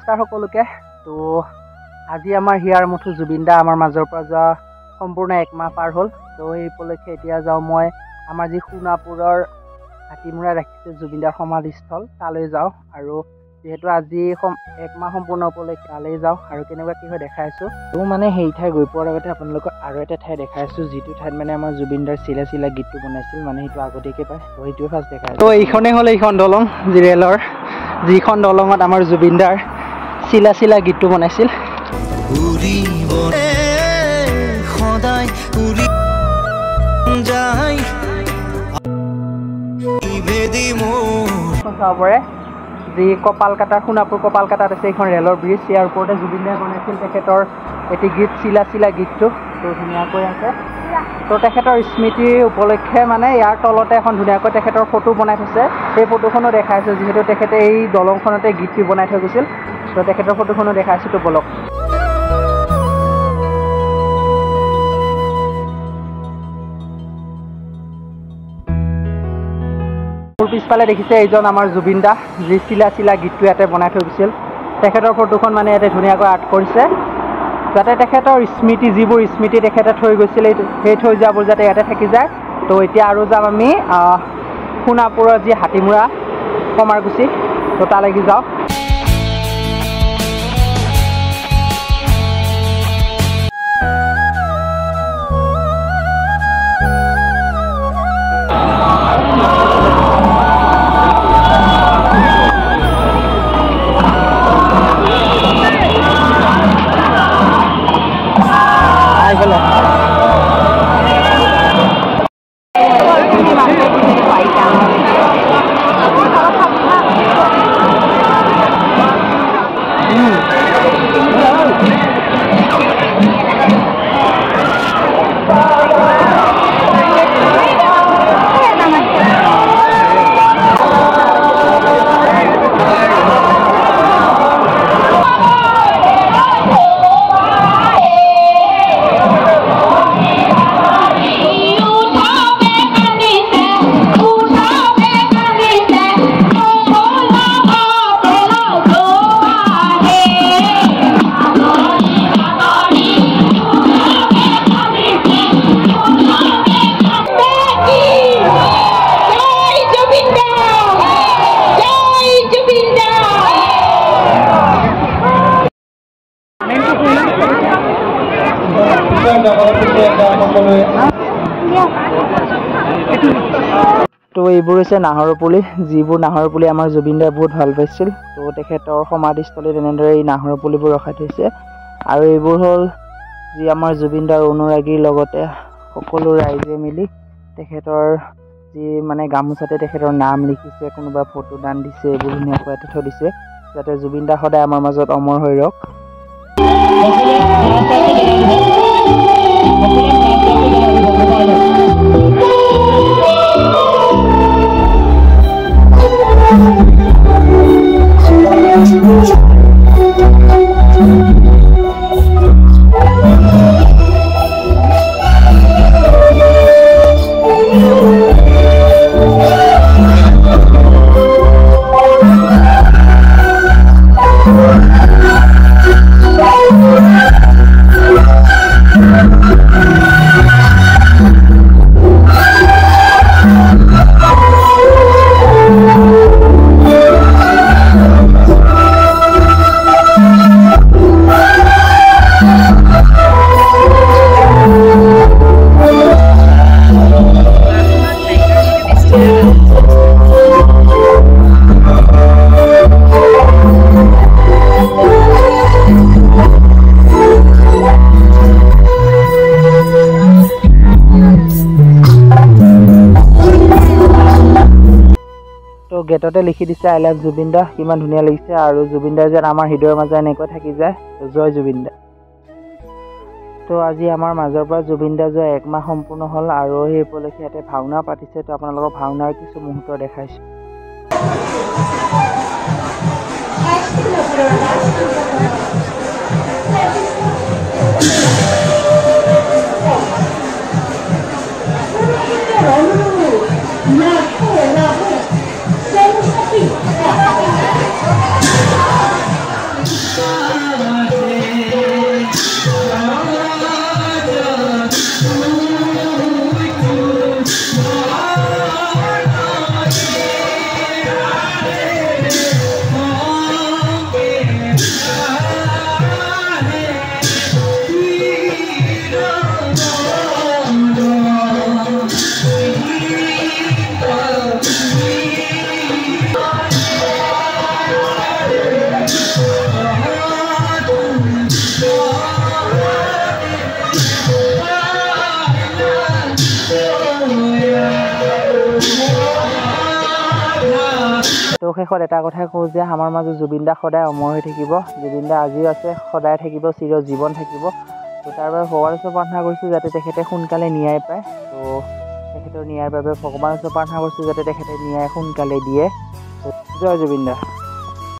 নমস্কাৰ সকলোকে। তো আজি আমাৰ হিয়াৰ মুঠু জুবিন দা আমাৰ মাজৰ পৰা যোৱা সম্পূৰ্ণ 1 মাহ পাৰ হ'ল। তো এই উপলক্ষে এতিয়া যাওঁ মই আমাৰ যি সোণাপুৰৰ হাতীমুৰা ৰাখিছে জুবিন দাৰ সমাধিস্থল তালৈ যাওঁ। আৰু যেহেতু আজি 1 মাহ সম্পূৰ্ণ উপলক্ষে তালৈ যাওঁ আৰু কেনেকুৱা কি হয় দেখাই আছোঁ। তো মানে সেই ঠাই গৈ পোৱাৰ আগতে আপোনালোকক আৰু এটা ঠাই দেখাই আছোঁ, যিটো ঠাইত মানে আমাৰ জুবিন দাৰ চিলা চিলা গীতটো বনাইছিল, মানে সেইটো আগতীয়াকৈ পায়। তো সেইটোৱে ফাৰ্ষ্ট দেখাই আছোঁ। তো এইখনেই হ'ল এইখন দলং, যি ৰেলৰ, যিখন দলঙত আমাৰ জুবিন দাৰ চিলা চিলা গীতটো বনাইছিল। চাব পাৰে যি কপালকাটাৰ সোণাপুৰ কপালকাটাত আছে এইখন ৰেলৰ ব্ৰিজ, ইয়াৰ ওপৰতে জুবিন দাই বনাইছিল তেখেতৰ এটি গীত চিলা চিলা গীতটো। তো ধুনীয়াকৈ আছে। তো তেখেতৰ স্মৃতি উপলক্ষে মানে ইয়াৰ তলতে এখন ধুনীয়াকৈ তেখেতৰ ফটো বনাই থৈছে। সেই ফটোখনো দেখাইছে, যিহেতু তেখেতে এই দলংখনতে গীতটি বনাই থৈ গৈছিল। তো তেখেতৰ ফটোখনো দেখাইছোঁ। তো বলক। মোৰ পিছফালে দেখিছে এইজন আমাৰ জুবিন দা, যি চিলা চিলা গীতটো ইয়াতে বনাই থৈ গৈছিল। তেখেতৰ ফটোখন মানে ইয়াতে ধুনীয়াকৈ আৰ্ট কৰিছে, যাতে তেখেতৰ স্মৃতি, যিবোৰ স্মৃতি তেখেতে থৈ গৈছিল সেই থৈ যোৱাবোৰ যাতে ইয়াতে থাকি যায়। তো এতিয়া আৰু যাম আমি সোণাপুৰৰ যি হাতীমুৰা কমাৰকুছি, তো তালৈকে যাওঁ। তো এইবোৰ হৈছে নাহৰৰ পুলি, যিবোৰ নাহৰৰ পুলি আমাৰ জুবিন দাই বহুত ভাল পাইছিল। তো তেখেতৰ সমাধিস্থলীত এনেদৰে এই নাহৰৰ পুলিবোৰ ৰখাই থৈছে। আৰু এইবোৰ হ'ল যি আমাৰ জুবিন দাৰ অনুৰাগীৰ লগতে সকলো ৰাইজে মিলি তেখেতৰ যি মানে গামোচাতে তেখেতৰ নাম লিখিছে, কোনোবা ফটো দান দিছে, এইবোৰ ধুনীয়াকৈ ইয়াতে থৈ দিছে, যাতে জুবিন দা সদায় আমাৰ মাজত অমৰ হৈ ৰওক। গেটতে লিখি দিছে আই লাভ জুবিন দা, কিমান ধুনীয়া লাগিছে। আৰু জুবিন দা যেন আমাৰ হৃদয়ৰ মাজত এনেকৈ থাকি যায়। জয় জুবিন দা। তো আজি আমাৰ মাজৰ পৰা জুবিন দা যোৱা 1 মাহ সম্পূৰ্ণ হ'ল, আৰু সেই উপলক্ষে ইয়াতে ভাওনা পাতিছে। তো আপোনালোকক ভাওনাৰ কিছু মুহূৰ্ত দেখাইছোঁ। তো শেষত এটা কথাই কওঁ যে আমাৰ মাজত জুবিন দা সদায় অমৰ হৈ থাকিব। জুবিন দা আজিও আছে, সদায় থাকিব, চিৰজীৱন থাকিব। তো তাৰ বাবে ভগৱানৰ ওচৰত প্ৰাৰ্থনা কৰিছোঁ যাতে তেখেতে সোনকালে ন্যায় পায়। তো তেখেতৰ ন্যায়ৰ বাবে ভগৱানৰ ওচৰত প্ৰাৰ্থনা কৰিছোঁ যাতে তেখেতে ন্যায় সোনকালে দিয়ে। জয় জুবিন দা।